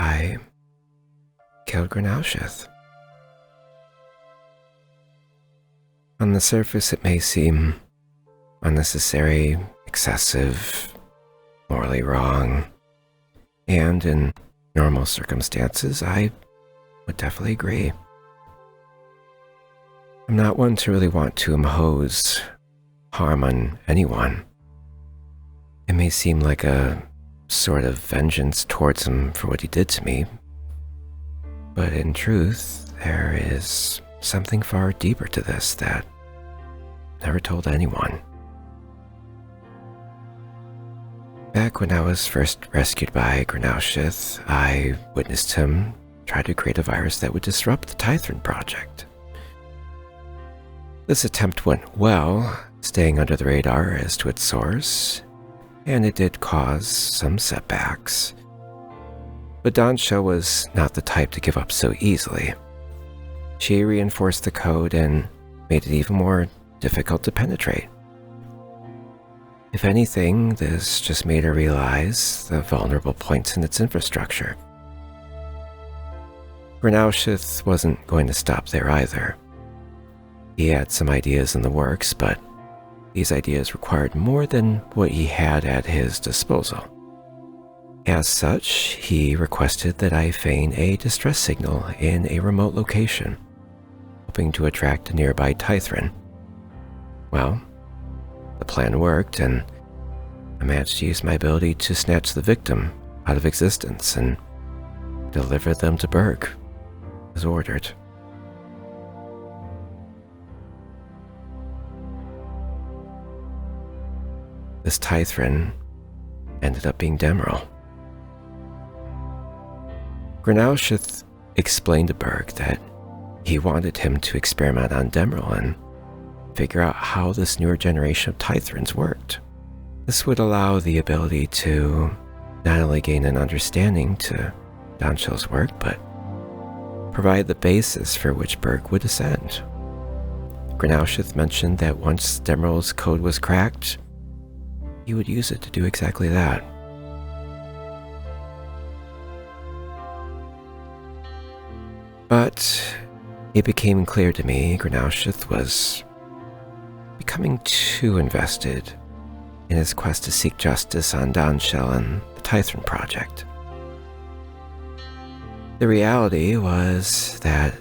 I killed Grenaushith. On the surface, it may seem unnecessary, excessive, morally wrong, and in normal circumstances, I would definitely agree. I'm not one to really want to impose harm on anyone. It may seem like a sort of vengeance towards him for what he did to me, but in truth, there is something far deeper to this that I never told anyone. Back when I was first rescued by Grenaushith, I witnessed him try to create a virus that would disrupt the Tythran project. This attempt went well, staying under the radar as to its source, and it did cause some setbacks. But Dansha was not the type to give up so easily. She reinforced the code and made it even more difficult to penetrate. If anything, this just made her realize the vulnerable points in its infrastructure. Grenaushith wasn't going to stop there either. He had some ideas in the works, but these ideas required more than what he had at his disposal. As such, he requested that I feign a distress signal in a remote location, hoping to attract a nearby Tythran. Well, the plan worked, and I managed to use my ability to snatch the victim out of existence and deliver them to Berg, as ordered. This Tythran ended up being Demeril. Grenaushith explained to Berg that he wanted him to experiment on Demeril and figure out how this newer generation of Tythrans worked. This would allow the ability to not only gain an understanding to Dansha's work, but provide the basis for which Berg would ascend. Grenaushith mentioned that once Demeril's code was cracked, he would use it to do exactly that. But it became clear to me Grenaushith was becoming too invested in his quest to seek justice on Dansha and the Tythran project. The reality was that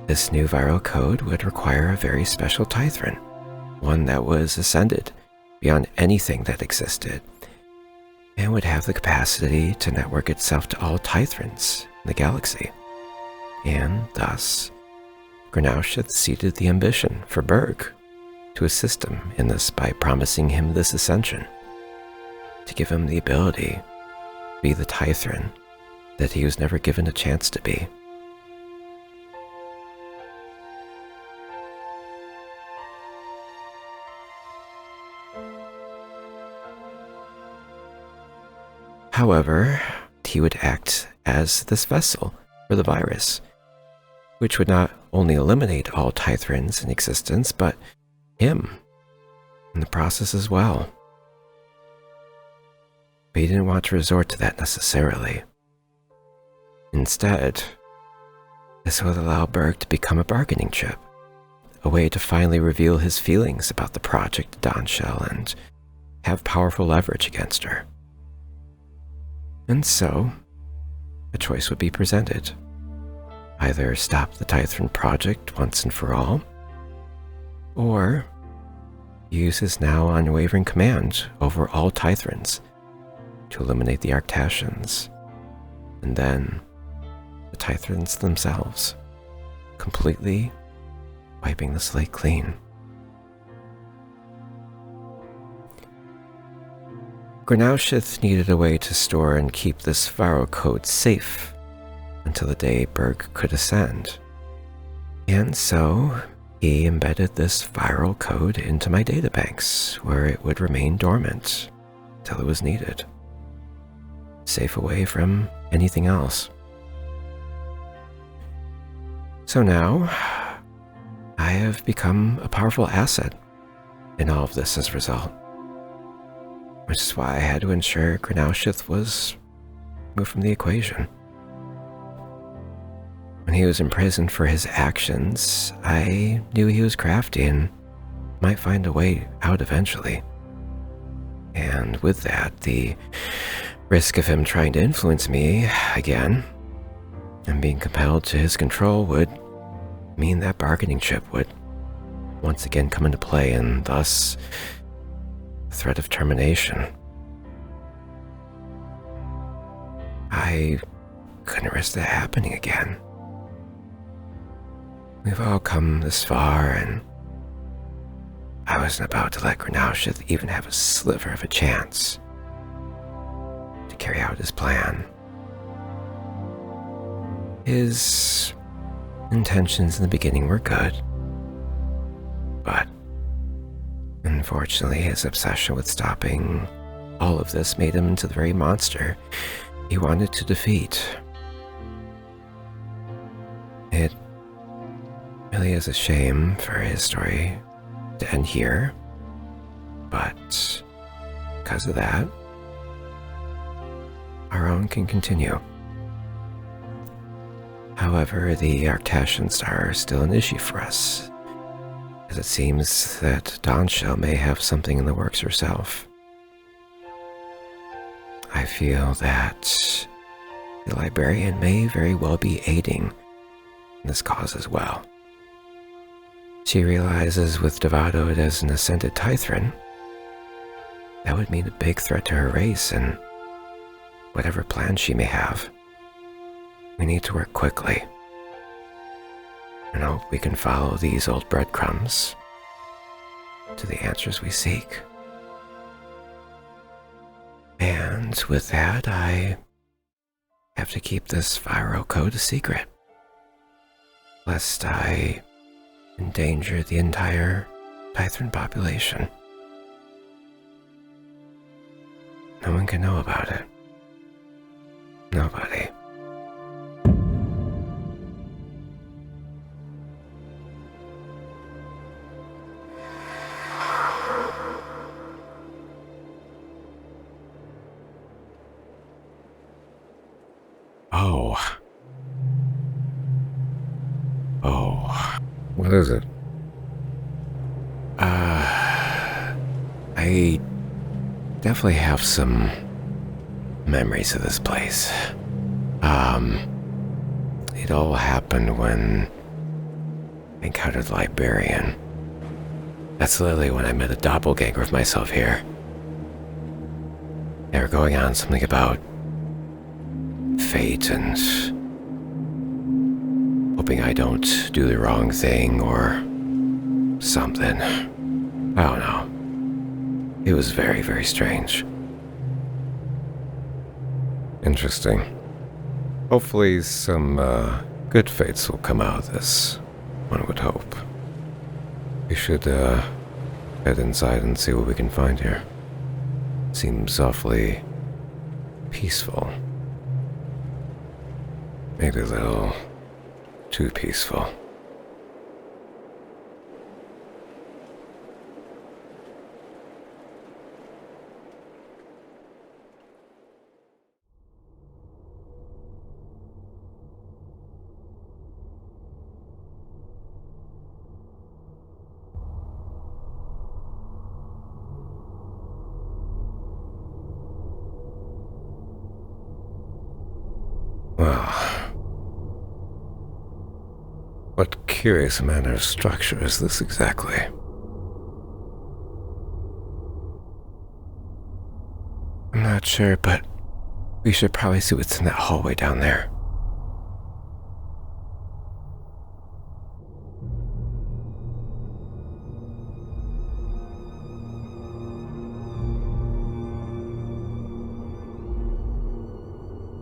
this new viral code would require a very special Tythran, one that was ascended beyond anything that existed, and would have the capacity to network itself to all Tythrans in the galaxy. And thus, Grenaushith seeded the ambition for Berg to assist him in this by promising him this ascension, to give him the ability to be the Tythran that he was never given a chance to be. However, he would act as this vessel for the virus, which would not only eliminate all Tythrans in existence, but him in the process as well. But he didn't want to resort to that necessarily. Instead, this would allow Berg to become a bargaining chip, a way to finally reveal his feelings about the project to Dansha and have powerful leverage against her. And so, a choice would be presented. Either stop the Tythran project once and for all, or use his now unwavering command over all Tythrans to eliminate the Arctasians, and then the Tythrans themselves, completely wiping the slate clean. Grenaushith needed a way to store and keep this viral code safe until the day Berg could ascend. And so, he embedded this viral code into my databanks, where it would remain dormant till it was needed, safe away from anything else. So now, I have become a powerful asset in all of this as a result, which is why I had to ensure Grenaushith was removed from the equation. When he was imprisoned for his actions, I knew he was crafty and might find a way out eventually. And with that, the risk of him trying to influence me again and being compelled to his control would mean that bargaining chip would once again come into play, and thus the threat of termination. I couldn't risk that happening again. We've all come this far, and I wasn't about to let Granaushith even have a sliver of a chance to carry out his plan. His intentions in the beginning were good, but unfortunately his obsession with stopping all of this made him into the very monster he wanted to defeat. It really is a shame for his story to end here, but because of that, our own can continue. However, the Arctasian star is still an issue for us, as it seems that Dawnshell may have something in the works herself. I feel that the librarian may very well be aiding in this cause as well. She realizes with Devado as an ascended Tithran, that would mean a big threat to her race and whatever plans she may have. We need to work quickly and hope we can follow these old breadcrumbs to the answers we seek. And with that, I have to keep this viral code a secret, lest I endanger the entire Tithran population. No one can know about it. Nobody. What is it? I definitely have some memories of this place. It all happened when I encountered the librarian. That's literally when I met a doppelganger of myself here. They were going on something about fate and hoping I don't do the wrong thing or something. I don't know. It was very, very strange. Interesting. Hopefully some good fates will come out of this, one would hope. We should head inside and see what we can find here. Seems awfully peaceful. Maybe a little too peaceful. Well, what curious manner of structure is this exactly? I'm not sure, but we should probably see what's in that hallway down there.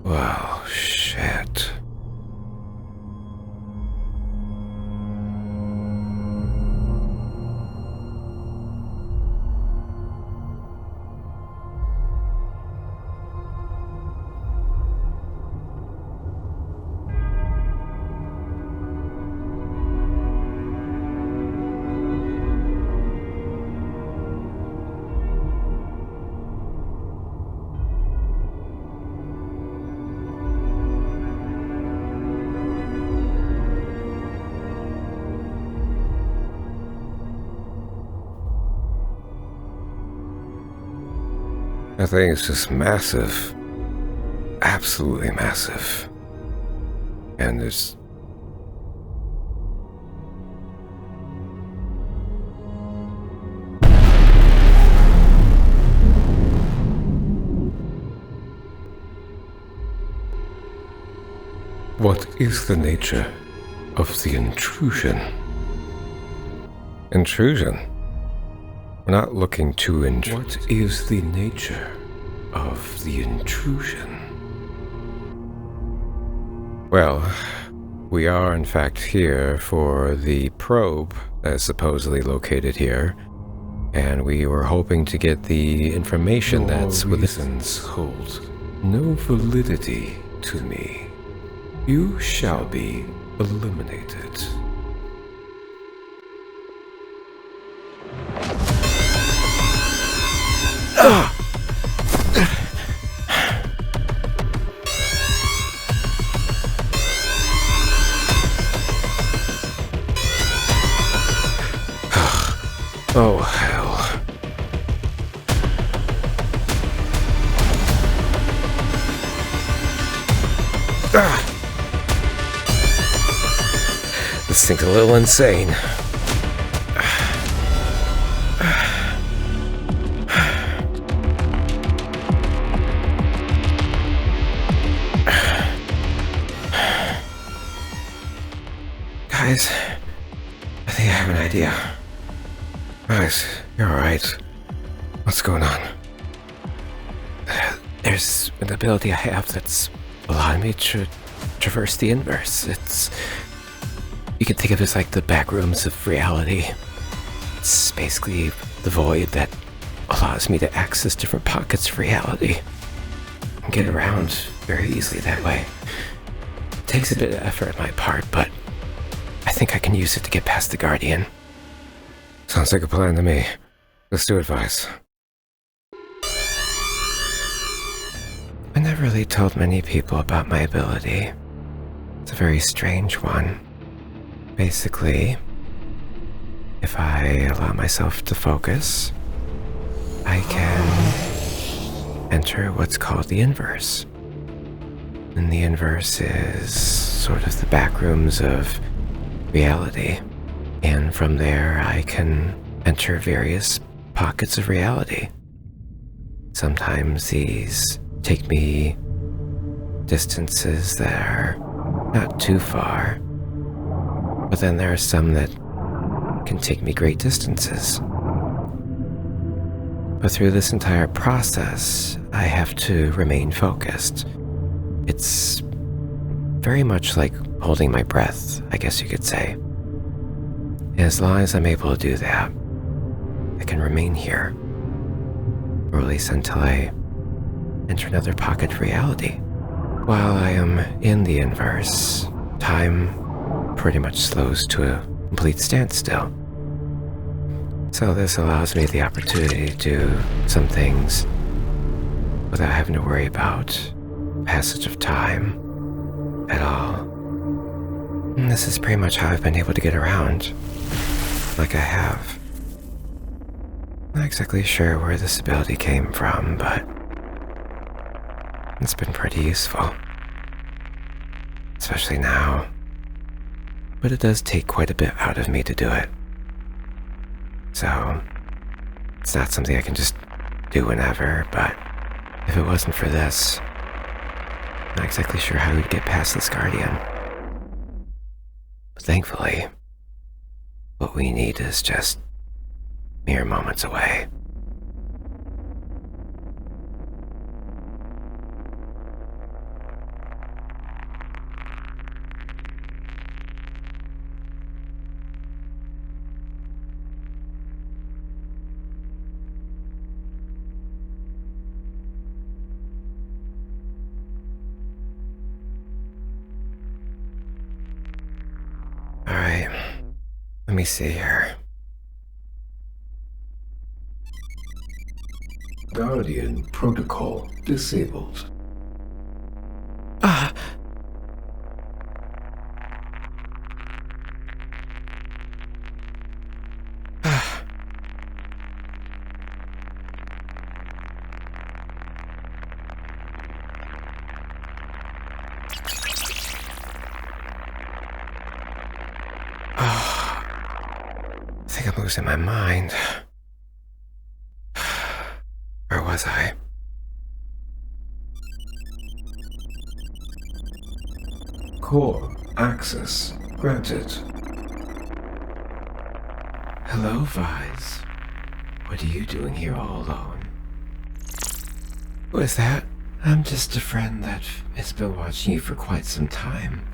Wow, shit. That thing is just massive. Absolutely massive. And there's... What is the nature of the intrusion? Intrusion? We're not looking to intrude. What is the nature of the intrusion? Well, we are in fact here for the probe that is supposedly located here, and we were hoping to get the information that's within. Reasons hold no validity to me. You shall be eliminated. Oh, hell. This thing's a little insane. Guys, I think I have an idea. Guys, you're alright. What's going on? There's an ability I have that's allowing me to traverse the inverse. You can think of it as like the back rooms of reality. It's basically the void that allows me to access different pockets of reality and get around very easily that way. It takes a bit of effort on my part, but I think I can use it to get past the Guardian. Sounds like a plan to me. Let's do it, Vice. I never really told many people about my ability. It's a very strange one. Basically, if I allow myself to focus, I can enter what's called the inverse. And the inverse is sort of the back rooms of reality. And from there, I can enter various pockets of reality. Sometimes these take me distances that are not too far, but then there are some that can take me great distances. But through this entire process, I have to remain focused. It's very much like holding my breath, I guess you could say. As long as I'm able to do that, I can remain here, or at least until I enter another pocket of reality. While I am in the inverse, time pretty much slows to a complete standstill. So this allows me the opportunity to do some things without having to worry about passage of time at all. And this is pretty much how I've been able to get around. Like I have. Not exactly sure where this ability came from, but it's been pretty useful. Especially now. But it does take quite a bit out of me to do it. So, it's not something I can just do whenever, but if it wasn't for this, I'm not exactly sure how we'd get past this Guardian. But thankfully, what we need is just mere moments away. Alright, let me see here. Guardian protocol disabled. I'm losing my mind. Where was I? Core access granted. Hello, Vise. What are you doing here all alone? Who is that? I'm just a friend that has been watching you for quite some time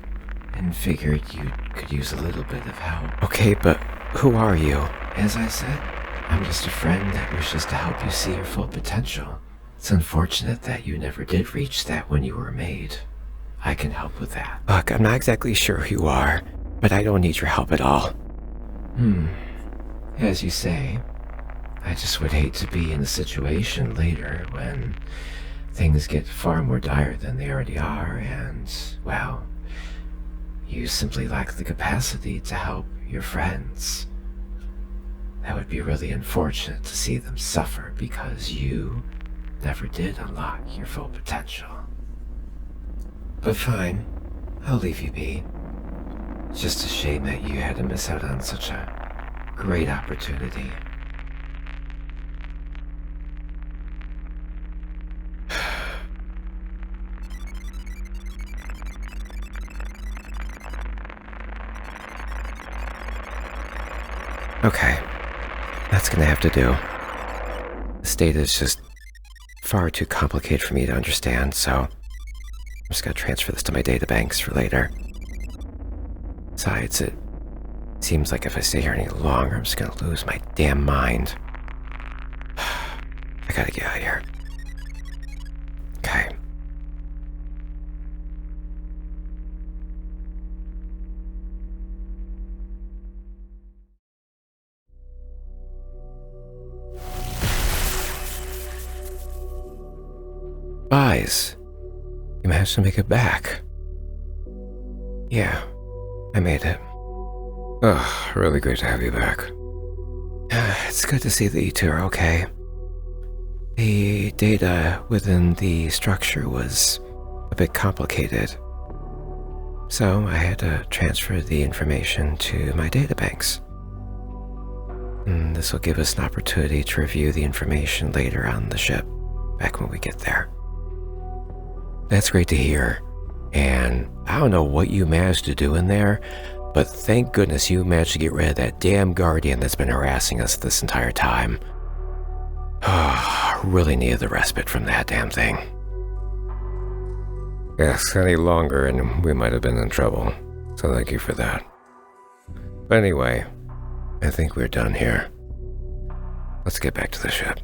and figured you could use a little bit of help. Okay, but who are you? As I said, I'm just a friend that wishes to help you see your full potential. It's unfortunate that you never did reach that when you were made. I can help with that. Look, I'm not exactly sure who you are, but I don't need your help at all. As you say, I just would hate to be in a situation later when things get far more dire than they already are, and, well, you simply lack the capacity to help your friends. That would be really unfortunate to see them suffer because you never did unlock your full potential. But fine, I'll leave you be. It's just a shame that you had to miss out on such a great opportunity. Okay, that's gonna have to do. This data is just far too complicated for me to understand, so I'm just gonna transfer this to my databanks for later. Besides, it seems like if I stay here any longer, I'm just gonna lose my damn mind. I gotta get out of here. Okay. Vise, you managed to make it back. Yeah, I made it. Ugh, really great to have you back. It's good to see that you two are okay. The data within the structure was a bit complicated, so I had to transfer the information to my databanks. And this will give us an opportunity to review the information later on the ship, back when we get there. That's great to hear, and I don't know what you managed to do in there, but thank goodness you managed to get rid of that damn Guardian that's been harassing us this entire time. Really needed the respite from that damn thing. Yes, any longer and we might have been in trouble, so thank you for that. But anyway, I think we're done here. Let's get back to the ship.